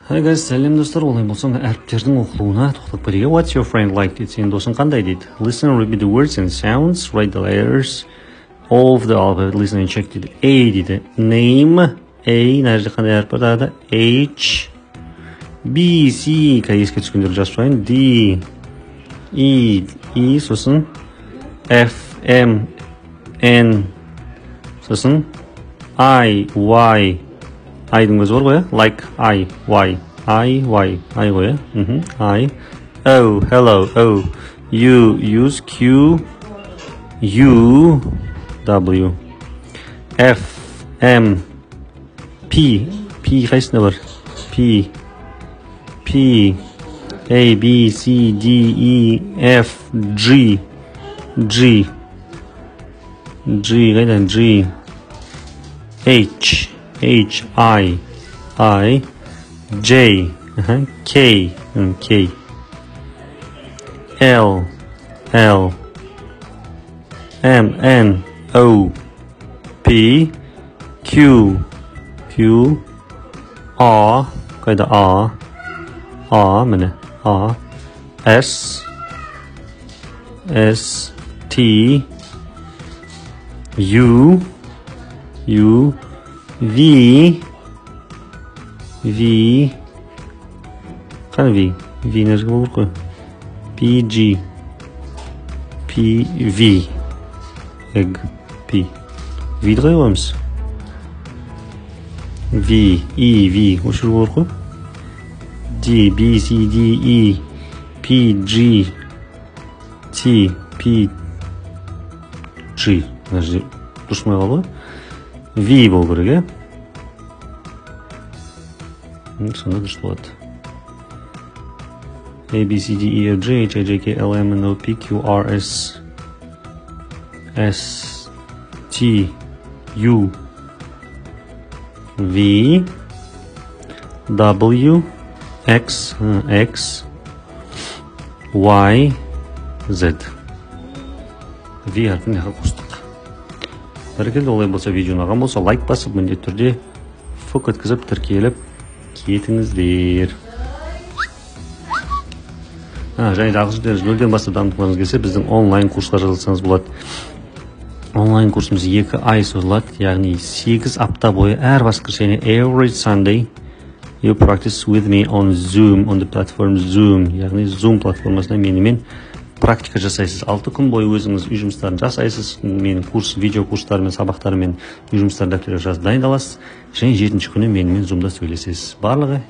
Hi guys, сәлем достар, олай болсаң әріптердің оқылуына тоқтап көрейік. What's your friend like дейді, сенің досың қандай дейді. Listen and repeat the words and sounds, write the letters of the alphabet, listen and check дейді. A дейді, name, A, мына жерде қандай әріп бар, H, B, C, еске түскендерді жазып қойайын, D, E, сосын F, M, N, сосын I, Y, I-дың өзі бар ғой, like, I, Y, I ғой, I, O, hello, O, U, use, Q, U, W, F, M, P қайсында бар, P, A, B, C, D, E, F, G, қайдан, G, H, I, J, K, L, M, N, O, P, Q, R, қайда R, міне, R, S, T, U, V, қана V нәрсеге болыр қой, P, V, egg, P, V'ді қай қойымыз? V, осы болыр қой, D, B, C, D, E, P, G, T, P, G, дұрысмай қалды, V бол керек, сонда дұрыс болады. A, B, C, D, E, F, G, H, I, J, K, L, M, N, O, P, Q, R, S, T, U, V, W, X, Y, Z. V әрпін яқа қостық. Бәрекелді, олай болса видеоны аған болса лайк басып, міндетті түрде фок өткізіп, тіркеліп кетіңіздер. Және де ағылшын тілін нөлден бастап дамытқыларыңыз келсе, біздің онлайн курсқа жазылсаңыз болады. Онлайн курсымыз 2 ай созылады, яғни 8 апта бойы әр басқышыны every Sunday you practice with me on Zoom, on the platform Zoom, яғни Zoom платформасына менімен практика жасайсыз. 6 күн бойы өзіңіз үй жұмыстарын жасайсыз, менің видео курстарымен, сабақтарымен үй жұмыстарын дәптерлерге жазып дайындаласыз, және 7-ші күні менімен Zoom'да сөйлесесіз. Барлығы